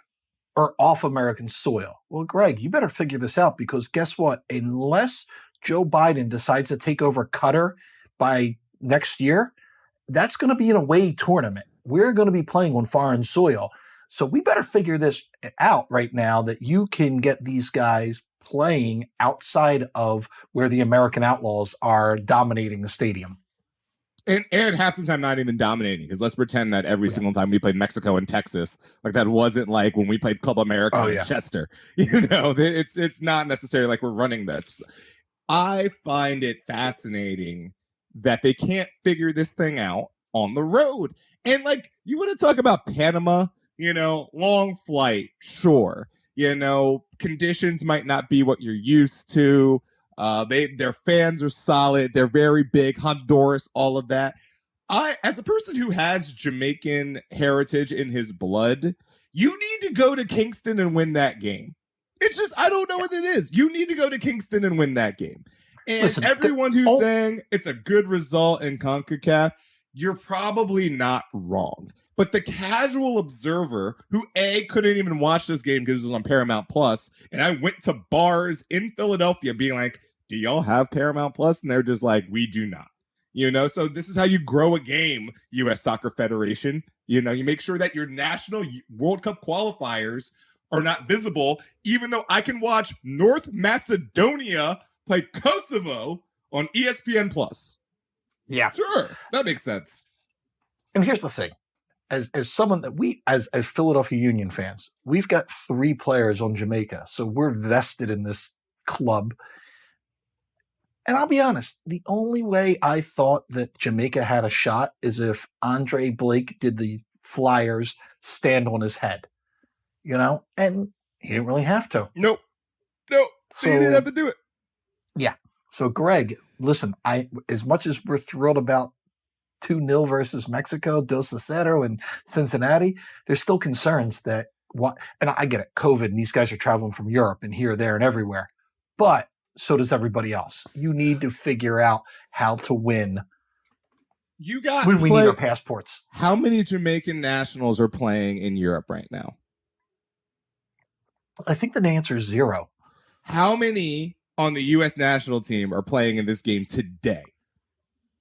or off American soil. Well, Greg, you better figure this out because guess what? Unless Joe Biden decides to take over Qatar by next year, that's going to be an away tournament. We're going to be playing on foreign soil. So we better figure this out right now, that you can get these guys playing outside of where the American Outlaws are dominating the stadium. And half the time not even dominating, because let's pretend that every single time we played Mexico and Texas, like that wasn't like when we played Club America in Chester. It's not necessarily like we're running that. I find it fascinating that they can't figure this thing out on the road. And like, you want to talk about Panama, long flight, sure. Conditions might not be what you're used to. Their fans are solid. They're very big. Honduras, all of that. As a person who has Jamaican heritage in his blood, you need to go to Kingston and win that game. It's just, I don't know what it is. You need to go to Kingston and win that game. And listen, everyone who's saying it's a good result in CONCACAF, you're probably not wrong. But the casual observer who couldn't even watch this game because it was on Paramount Plus, and I went to bars in Philadelphia being like, do y'all have Paramount Plus? And they're just like, we do not. So this is how you grow a game, U.S. Soccer Federation. You make sure that your national World Cup qualifiers are not visible, even though I can watch North Macedonia play Kosovo on ESPN Plus. Yeah. Sure. That makes sense. And here's the thing. As someone that as Philadelphia Union fans, we've got 3 players on Jamaica. So we're vested in this club. And I'll be honest, the only way I thought that Jamaica had a shot is if Andre Blake did the Flyers stand on his head. And he didn't really have to. Nope. So, he didn't have to do it. Yeah. So, Greg, listen, as much as we're thrilled about 2-0 versus Mexico, Dos Acero and Cincinnati, there's still concerns that and I get it, COVID, and these guys are traveling from Europe and here, there, and everywhere. But so does everybody else. You need to figure out how to win. When we need our passports. How many Jamaican nationals are playing in Europe right now? I think the answer is 0. How many on the U.S. national team are playing in this game today?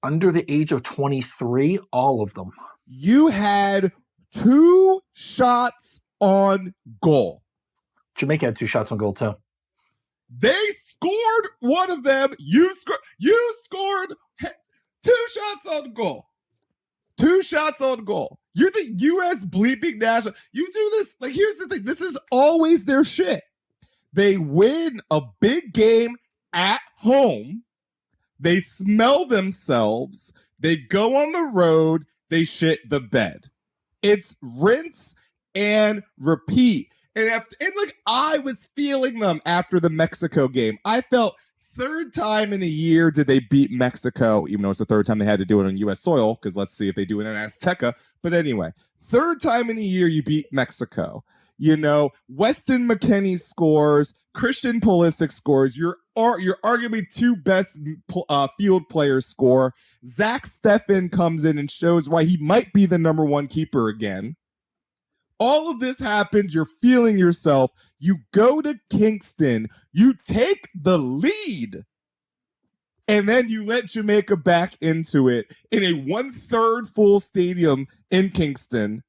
Under the age of 23, all of them. You had 2 shots on goal. Jamaica had 2 shots on goal, too. They scored one of them. You scored 2 shots on goal. 2 shots on goal. You're the U.S. bleeping national. You do this. Like, here's the thing. This is always their shit. They win a big game at home. They smell themselves. They go on the road. They shit the bed. It's rinse and repeat. And I was feeling them after the Mexico game. I felt 3rd time in a year did they beat Mexico, even though it's the 3rd time they had to do it on U.S. soil, because let's see if they do it in Azteca. But anyway, 3rd time in a year you beat Mexico. Weston McKennie scores, Christian Pulisic scores, your arguably 2 best field players score. Zach Steffen comes in and shows why he might be the number 1 keeper again. All of this happens. You're feeling yourself. You go to Kingston. You take the lead. And then you let Jamaica back into it in a 1/3 full stadium in Kingston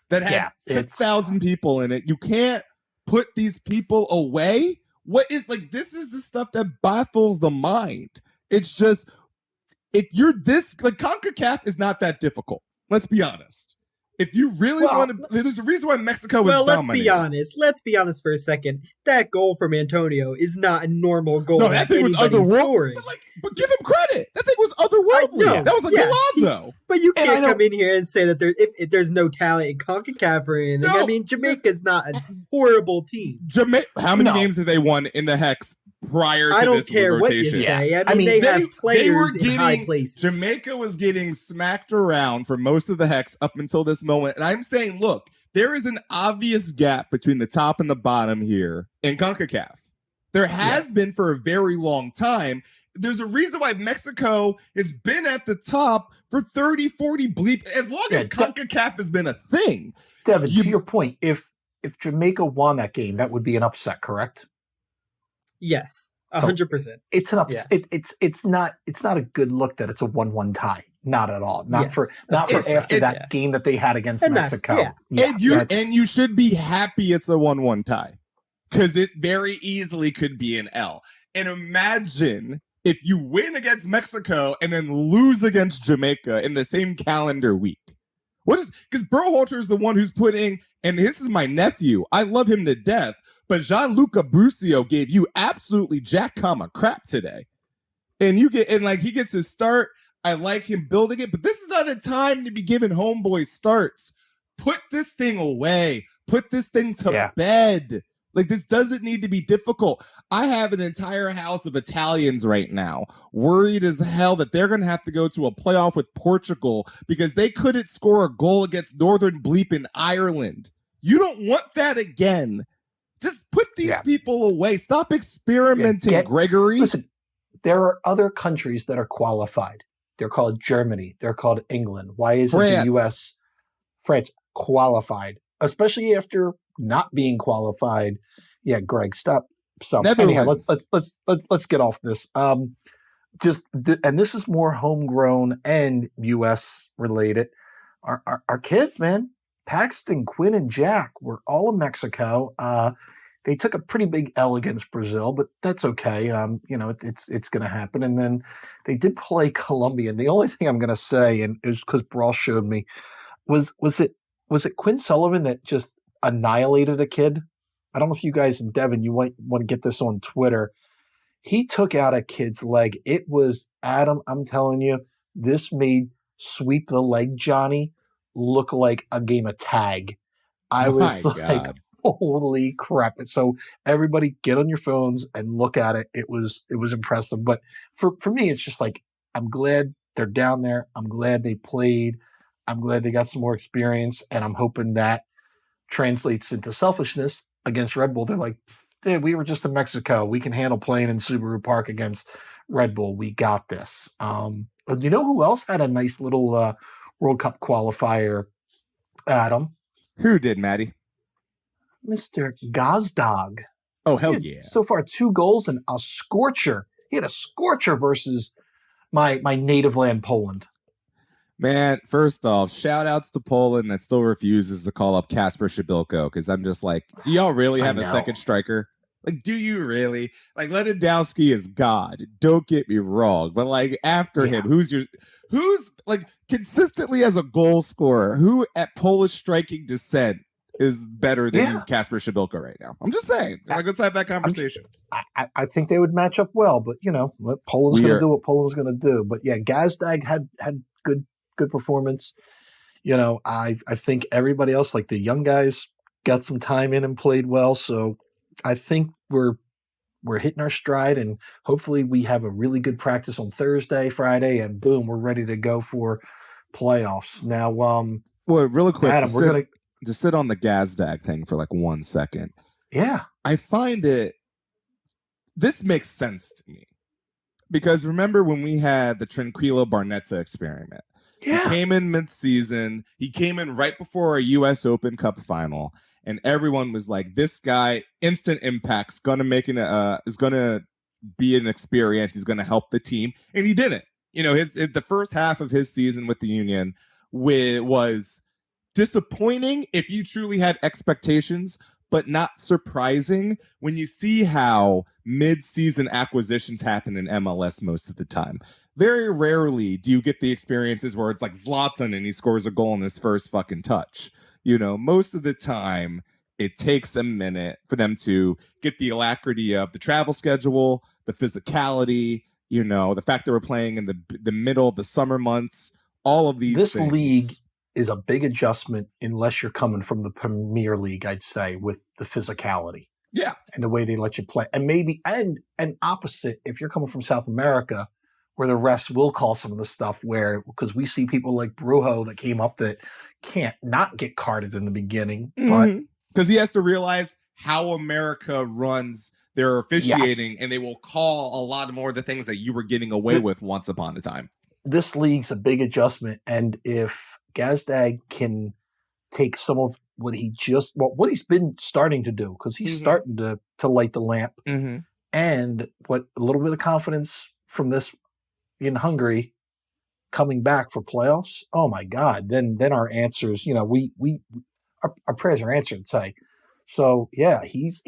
that had 6,000 people in it. You can't put these people away. This is the stuff that baffles the mind. It's just, if you're CONCACAF is not that difficult. Let's be honest. If you really want to, there's a reason why Mexico was dominating. Let's be honest for a second. That goal from Antonio is not a normal goal. No, that thing was otherworldly. But give him credit. That thing was otherworldly. That was a golazo. But you can't come in here and say that if there's no talent in CONCACAF or anything. No. I mean, Jamaica's not a horrible team. How many games have they won in the Hex prior to this rotation? I don't care what you say. I mean, they have players in high places. Jamaica was getting smacked around for most of the Hex up until this moment. And I'm saying, look, there is an obvious gap between the top and the bottom here in CONCACAF. There has been for a very long time. There's a reason why Mexico has been at the top for 30, 40 bleep. As long as CONCACAF has been a thing. Devin, to your point, if Jamaica won that game, that would be an upset, correct? Yes, 100%. It's an upset. Yeah. It's not a good look that it's a 1-1 tie. Not at all. Not Yes, for of course not. after It's- that game that they had against And that's- Mexico. yeah. And you should be happy it's a 1-1 tie, because it very easily could be an L. And imagine if you win against Mexico and then lose against Jamaica in the same calendar week. What is, because Berhalter is the one who's putting, and this is my nephew, I love him to death, but Gianluca Busio gave you absolutely crap today. And you get, and like he gets his start. I like him building it, but this is not a time to be giving homeboys starts. Put this thing away. Put this thing to bed. Like, this doesn't need to be difficult. I have an entire house of Italians right now, worried as hell that they're going to have to go to a playoff with Portugal because they couldn't score a goal against Northern Bleep in Ireland. You don't want that again. Just put these people away. Stop experimenting, Gregory. Listen, there are other countries that are qualified. They're called Germany. They're called England. Why isn't the U.S. France qualified? Especially after not being qualified. Yeah, Greg, stop. Anyhow, let's get off this. And this is more homegrown and U.S. related. Our kids, man, Paxton, Quinn, and Jack were all in Mexico. They took a pretty big L against Brazil, but that's okay. It's going to happen. And then they did play Colombia. And the only thing I'm going to say, and it was because Brawl showed me, was it Quinn Sullivan that just annihilated a kid? I don't know if you guys and Devin, you might want to get this on Twitter. He took out a kid's leg. It was Adam. I'm telling you, this made Sweep the Leg Johnny look like a game of tag. I was like, holy crap. So everybody get on your phones and look at it. It was impressive. But for me, it's just like, I'm glad they're down there. I'm glad they played. I'm glad they got some more experience. And I'm hoping that translates into selfishness against Red Bull. They're like, dude, we were just in Mexico. We can handle playing in Subaru Park against Red Bull. We got this. But you know who else had a nice little World Cup qualifier, Adam? Who did, Maddie? Mr. Gasdag. Oh, hell yeah. So far, 2 goals and a scorcher. He had a scorcher versus my native land, Poland. Man, first off, shout outs to Poland that still refuses to call up Kasper Shabilko, because I'm just like, do y'all really have a second striker? Like, do you really? Like, Lewandowski is God. Don't get me wrong. But, like, after him, who's like, consistently as a goal scorer, who at Polish striking descent is better than Kasper Shabilko right now? I'm just saying. Like, let's have that conversation. I think they would match up well, but, Poland's going to do what Poland's going to do. But, yeah, Gasdag had good performance. I think everybody else, like the young guys, got some time in and played well. So I think we're hitting our stride, and hopefully we have a really good practice on Thursday, Friday, and boom, we're ready to go for playoffs. Now, well, really quick, Adam, we're going to sit on the Gasdag thing for like 1 second. Yeah. I find this makes sense to me, because remember when we had the Tranquillo Barnetta experiment? Yeah. He came in mid-season. He came in right before our U.S. Open Cup final, and everyone was like, "This guy, instant impact's gonna is gonna be an experience. He's gonna help the team," and he didn't. The first half of his season with the Union was disappointing if you truly had expectations, but not surprising when you see how mid-season acquisitions happen in MLS most of the time. Very rarely do you get the experiences where it's like Zlatan and he scores a goal in his first fucking touch. Most of the time it takes a minute for them to get the alacrity of the travel schedule, the physicality, the fact that we're playing in the middle of the summer months, all of these things. This league is a big adjustment unless you're coming from the Premier League, I'd say, with the physicality. Yeah. And the way they let you play. And maybe, and opposite, if you're coming from South America, where the refs will call some of the stuff because we see people like Brujo that came up that can't not get carded in the beginning. But because he has to realize how America runs their officiating, and they will call a lot more of the things that you were getting away with once upon a time. This league's a big adjustment. And if Gasdag can take some of what what he's been starting to do, because he's starting to light the lamp, and what a little bit of confidence from this in Hungary, coming back for playoffs, oh my God, then our answers, our prayers are answered, say. So yeah, he's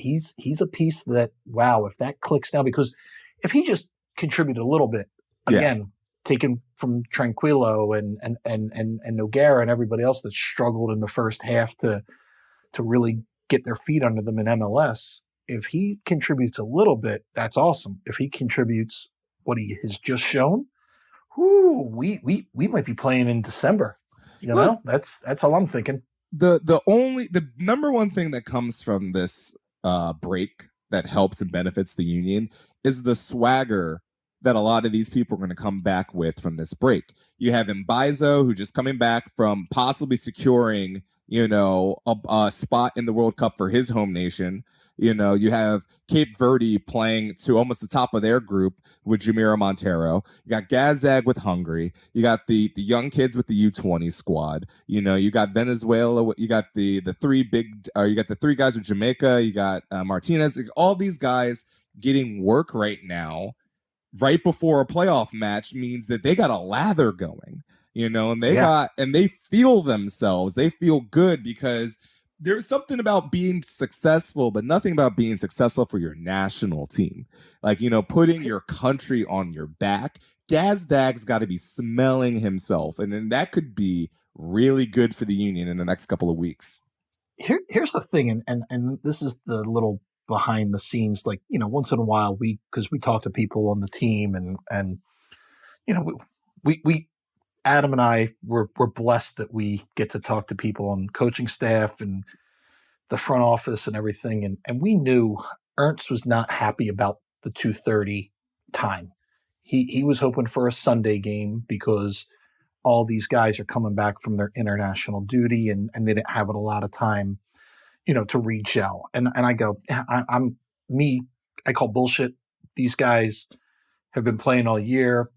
a piece that, wow, if that clicks now, because if he just contributed a little bit, again, taken from Tranquillo and Noguera and everybody else that struggled in the first half to really get their feet under them in MLS, if he contributes a little bit, that's awesome. If he contributes what he has just shown, we might be playing in December. Look, that's all I'm thinking. The number one thing that comes from this break that helps and benefits the Union is the swagger that a lot of these people are going to come back with from this break. You have Mbaizo, who just coming back from possibly securing, a spot in the World Cup for his home nation. You have Cape Verde playing to almost the top of their group with Jamiro Montero. You got Gasdag with Hungary. You got the young kids with the U20 squad. You got Venezuela. You got the three guys with Jamaica. You got Martinez. All these guys getting work right now, right before a playoff match, means that they got a lather going. And they feel themselves. They feel good because there's something about being successful, but nothing about being successful for your national team. Like, putting your country on your back. Gazdag's got to be smelling himself. And then that could be really good for the Union in the next couple of weeks. Here's the thing, and this is the little behind the scenes, like, once in a while because we talk to people on the team and we Adam and I we're blessed that we get to talk to people on coaching staff and the front office and everything. And we knew Ernst was not happy about the 2:30 time. He was hoping for a Sunday game because all these guys are coming back from their international duty and they didn't have a lot of time, to regel. And I go, I call bullshit. These guys have been playing all year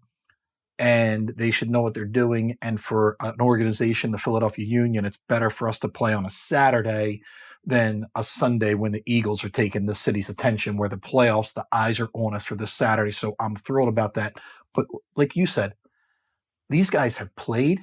and they should know what they're doing. And for an organization, the Philadelphia Union, it's better for us to play on a Saturday than a Sunday when the Eagles are taking the city's attention, where the playoffs, the eyes are on us for this Saturday. So I'm thrilled about that. But like you said, these guys have played.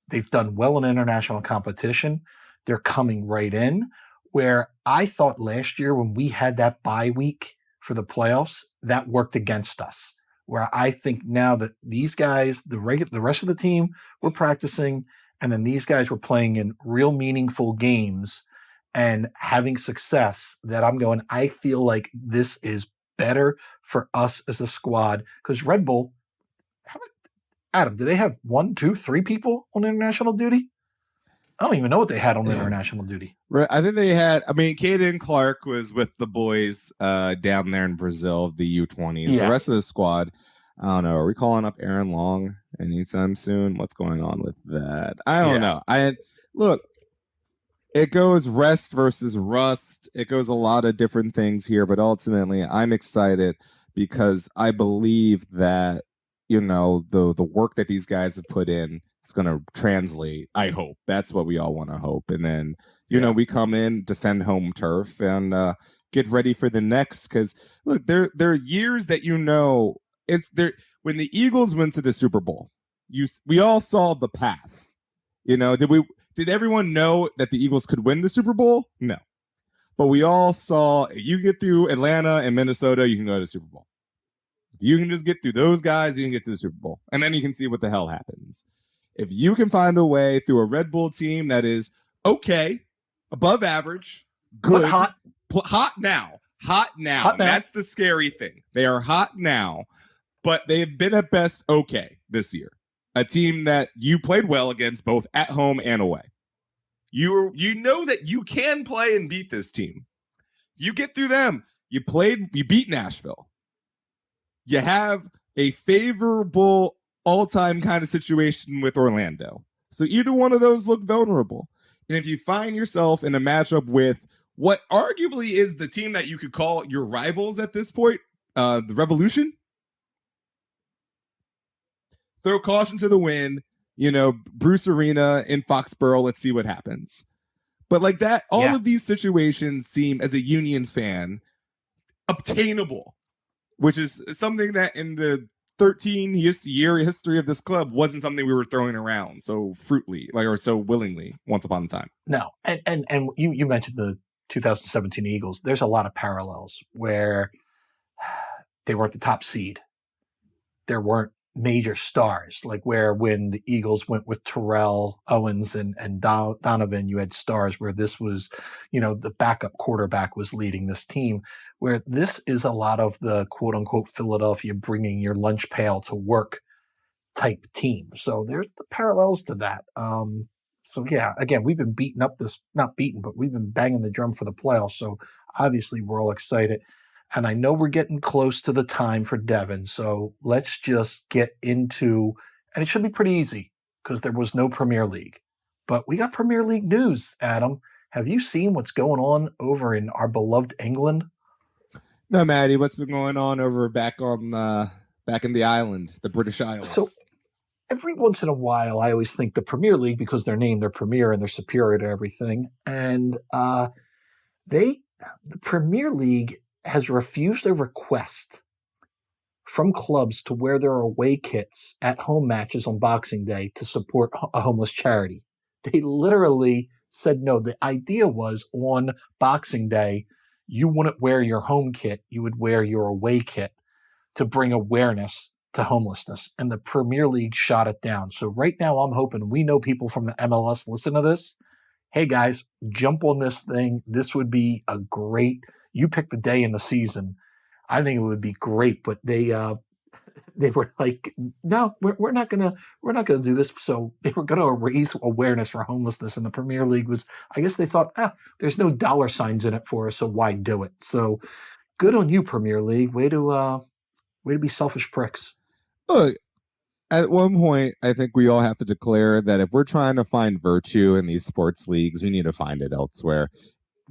They've done well in international competition. They're coming right in, where I thought last year when we had that bye week for the playoffs, that worked against us. Where I think now that these guys, the rest of the team were practicing, and then these guys were playing in real meaningful games and having success, that I'm going, I feel like this is better for us as a squad. Because Red Bull, Adam, do they have 1, 2, 3 people on international duty? I don't even know what they had on international duty. Right, I think they had. I mean, Caden Clark was with the boys down there in Brazil, the U20s. Yeah. The rest of the squad, I don't know. Are we calling up Aaron Long anytime soon? What's going on with that? I don't know. Look. It goes rest versus rust. It goes a lot of different things here, but ultimately, I'm excited because I believe that the work that these guys have put in is going to translate. I hope that's what we all want to hope, and then we come in, defend home turf, and get ready for the next. Because look, there are years that it's there when the Eagles went to the Super Bowl. We all saw the path. Did everyone know that the Eagles could win the Super Bowl? No. But we all saw, you get through Atlanta and Minnesota, you can go to the Super Bowl. If you can just get through those guys, you can get to the Super Bowl. And then you can see what the hell happens. If you can find a way through a Red Bull team that is okay, above average, good. But hot now. That's the scary thing. They are hot now, but they've been at best okay this year. A team that you played well against both at home and away. You know that you can play and beat this team. You get through them. You beat Nashville. You have a favorable all-time kind of situation with Orlando. So either one of those look vulnerable. And if you find yourself in a matchup with what arguably is the team that you could call your rivals at this point, the Revolution, throw caution to the wind, Bruce Arena in Foxborough. Let's see what happens. But like that, all of these situations seem, as a Union fan, obtainable, which is something that in the 13-year history of this club wasn't something we were throwing around so fruitly, or so willingly once upon a time. No, and you mentioned the 2017 Eagles. There's a lot of parallels where they weren't the top seed. There weren't major stars, like where when the Eagles went with Terrell Owens and Donovan, you had stars, where this was, the backup quarterback was leading this team, where this is a lot of the quote unquote Philadelphia bringing your lunch pail to work type team. So there's the parallels to that. So yeah, again, we've been not beaten, but we've been banging the drum for the playoffs. So obviously we're all excited. And I know we're getting close to the time for Devin. So let's just get into, and it should be pretty easy because there was no Premier League, but we got Premier League news, Adam. Have you seen what's going on over in our beloved England? No, Maddie, what's been going on over back in the island, the British Isles? So every once in a while, I always think the Premier League, because they're named, they're premier and they're superior to everything. And the Premier League has refused a request from clubs to wear their away kits at home matches on Boxing Day to support a homeless charity. They literally said no. The idea was on Boxing Day, you wouldn't wear your home kit, you would wear your away kit to bring awareness to homelessness. And the Premier League shot it down. So right now I'm hoping, we know people from the MLS listen to this. Hey guys, jump on this thing. This would be a great, you pick the day in the season. I think it would be great, but they were like, no, we're not gonna do this. So they were gonna raise awareness for homelessness, and the Premier League was, I guess they thought, there's no dollar signs in it for us, so why do it? So good on you, Premier League. Way to be selfish pricks. Look, at one point, I think we all have to declare that if we're trying to find virtue in these sports leagues, we need to find it elsewhere.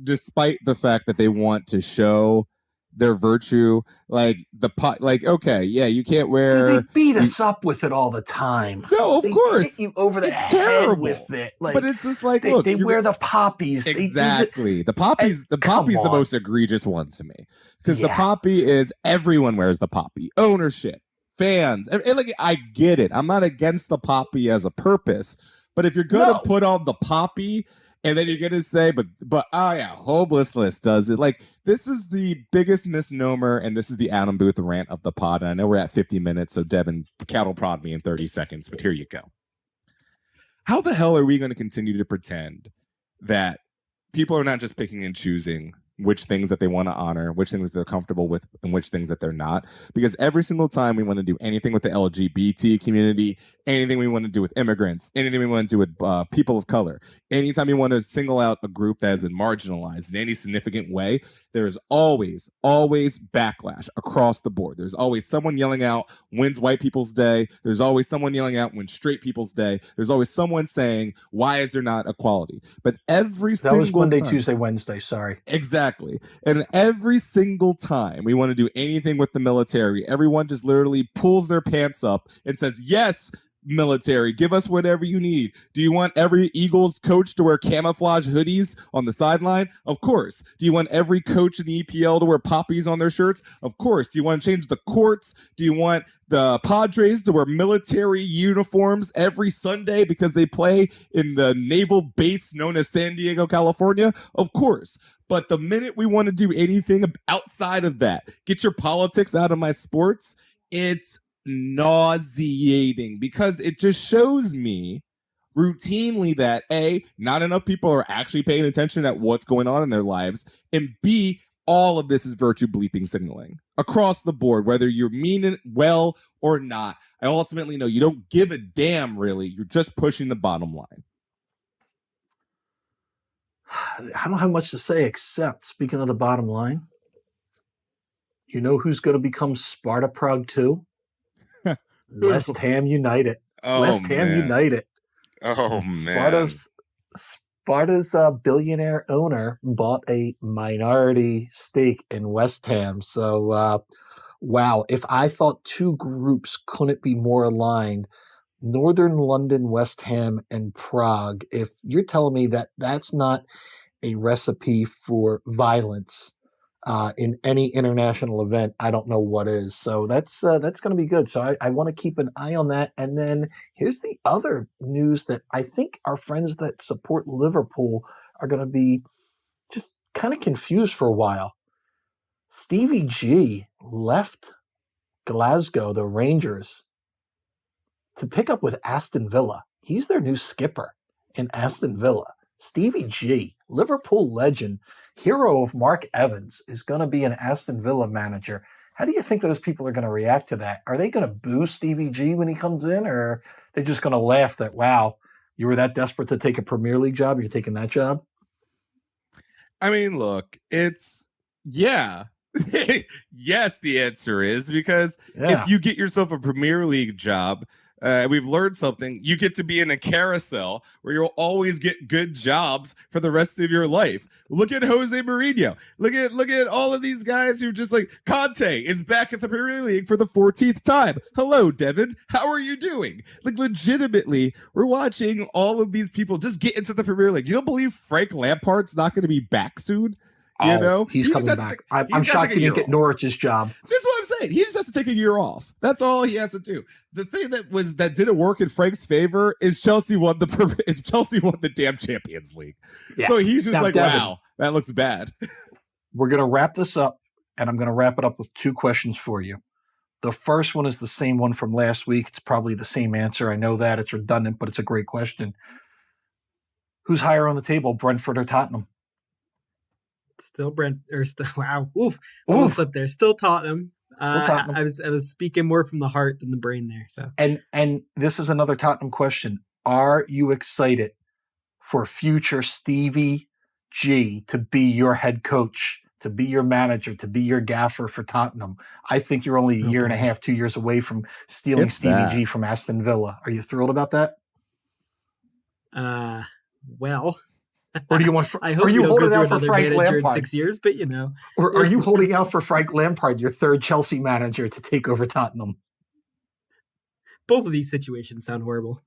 Despite the fact that they want to show their virtue, okay, yeah, you can't wear. Dude, they beat us up with it all the time. No, of course, hit you over the head terrible with it. But it's just like, look, they wear the poppies. Exactly, the poppies. The poppy's the most egregious one to me, because the poppy is, everyone wears the poppy. Ownership, fans, and I get it. I'm not against the poppy as a purpose, but if you're gonna put on the poppy, and then you're going to say, but oh yeah, homelessness does it. This is the biggest misnomer, and this is the Adam Booth rant of the pod. And I know we're at 50 minutes, so Devin, cattle prod me in 30 seconds, but here you go. How the hell are we going to continue to pretend that people are not just picking and choosing which things that they want to honor, which things that they're comfortable with, and which things that they're not? Because every single time we want to do anything with the LGBT community, anything we want to do with immigrants, anything we want to do with people of color, anytime we want to single out a group that has been marginalized in any significant way, there is always backlash across the board. There's always someone yelling out, when's white people's day? There's always someone yelling out, when's straight people's day? There's always someone saying, why is there not equality? But that was Monday, Tuesday, Wednesday, sorry. Exactly. And every single time we want to do anything with the military, everyone just literally pulls their pants up and says, yes, military, give us whatever you need. Do you want every Eagles coach to wear camouflage hoodies on the sideline? Of course. Do you want every coach in the EPL to wear poppies on their shirts? Of course. Do you want to change the courts? Do you want the Padres to wear military uniforms every Sunday because they play in the naval base known as San Diego, California? Of course. But the minute we want to do anything outside of that, get your politics out of my sports, it's nauseating, because it just shows me routinely that A, not enough people are actually paying attention at what's going on in their lives, and B, all of this is virtue bleeping signaling across the board, whether you're meaning well or not. I ultimately know you don't give a damn, really. You're just pushing the bottom line. I don't have much to say, except, speaking of the bottom line, you know who's going to become Sparta Prague too? West Ham United. West Ham United. Oh, man. Sparta's billionaire owner bought a minority stake in West Ham. So, wow. If I thought two groups couldn't be more aligned, Northern London, West Ham, and Prague, if you're telling me that that's not a recipe for violence, in any international event. I don't know what is. So that's going to be good. So I want to keep an eye on that. And then here's the other news that I think our friends that support Liverpool are going to be just kind of confused for a while. Stevie G left Glasgow, the Rangers, to pick up with Aston Villa. He's their new skipper in Aston Villa. Stevie G, Liverpool legend, hero of Mark Evans, is going to be an Aston Villa manager. How do you think those people are going to react to that? Are they going to boo Stevie G when he comes in, or are they just going to laugh that, wow, you were that desperate to take a Premier League job, you're taking that job? I mean, look, it's, yeah. Yes, the answer is, because if you get yourself a Premier League job, we've learned something. You get to be in a carousel where you'll always get good jobs for the rest of your life. Look at Jose Mourinho. Look at all of these guys who just like Conte is back at the Premier League for the 14th time. Hello, Devin. How are you doing? Like, legitimately, we're watching all of these people just get into the Premier League. You don't believe Frank Lampard's not going to be back soon? You know, he's coming back. I'm shocked he didn't get Norwich's job. That's what I'm saying. He just has to take a year off. That's all he has to do. The thing that didn't work in Frank's favor is Chelsea won the damn Champions League. Yeah. So he's just now, like, Devin, wow, that looks bad. We're gonna wrap this up, and I'm gonna wrap it up with 2 questions for you. The first one is the same one from last week. It's probably the same answer. I know that it's redundant, but it's a great question. Who's higher on the table, Brentford or Tottenham? Still wow. Oof. Almost slipped there. Still Tottenham. I was speaking more from the heart than the brain there. So and this is another Tottenham question. Are you excited for future Stevie G to be your head coach, to be your manager, to be your gaffer for Tottenham? I think you're only a year and a half, 2 years away from stealing Stevie G from Aston Villa. Are you thrilled about that? Well. Or do you want? I hope are you holding out for Frank Lampard in 6 years? But you know, or are you holding out for Frank Lampard, your third Chelsea manager, to take over Tottenham? Both of these situations sound horrible.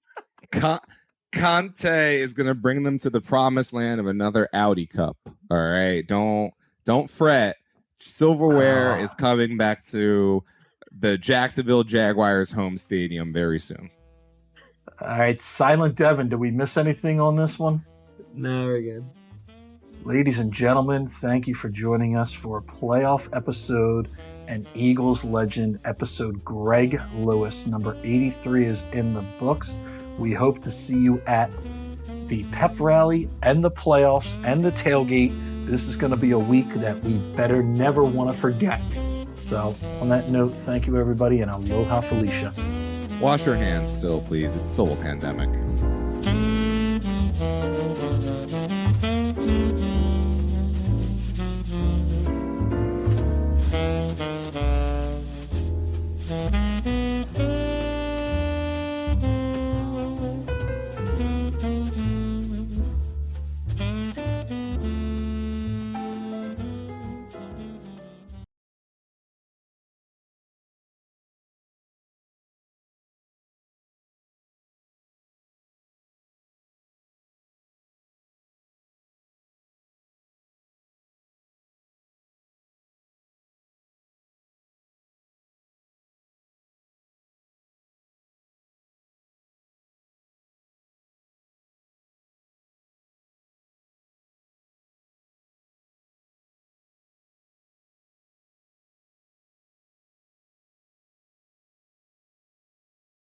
Conte is going to bring them to the promised land of another Audi Cup. All right, don't fret. Silverware is coming back to the Jacksonville Jaguars home stadium very soon. All right, Silent Devin, did we miss anything on this one? No, we're good. Ladies and gentlemen, thank you for joining us for a playoff episode and Eagles legend episode. Greg Lewis, number 83, is in the books. We hope to see you at the pep rally and the playoffs and the tailgate. This is going to be a week that we better never want to forget. So on that note, thank you, everybody, and aloha Felicia. Wash your hands still, please. It's still a pandemic.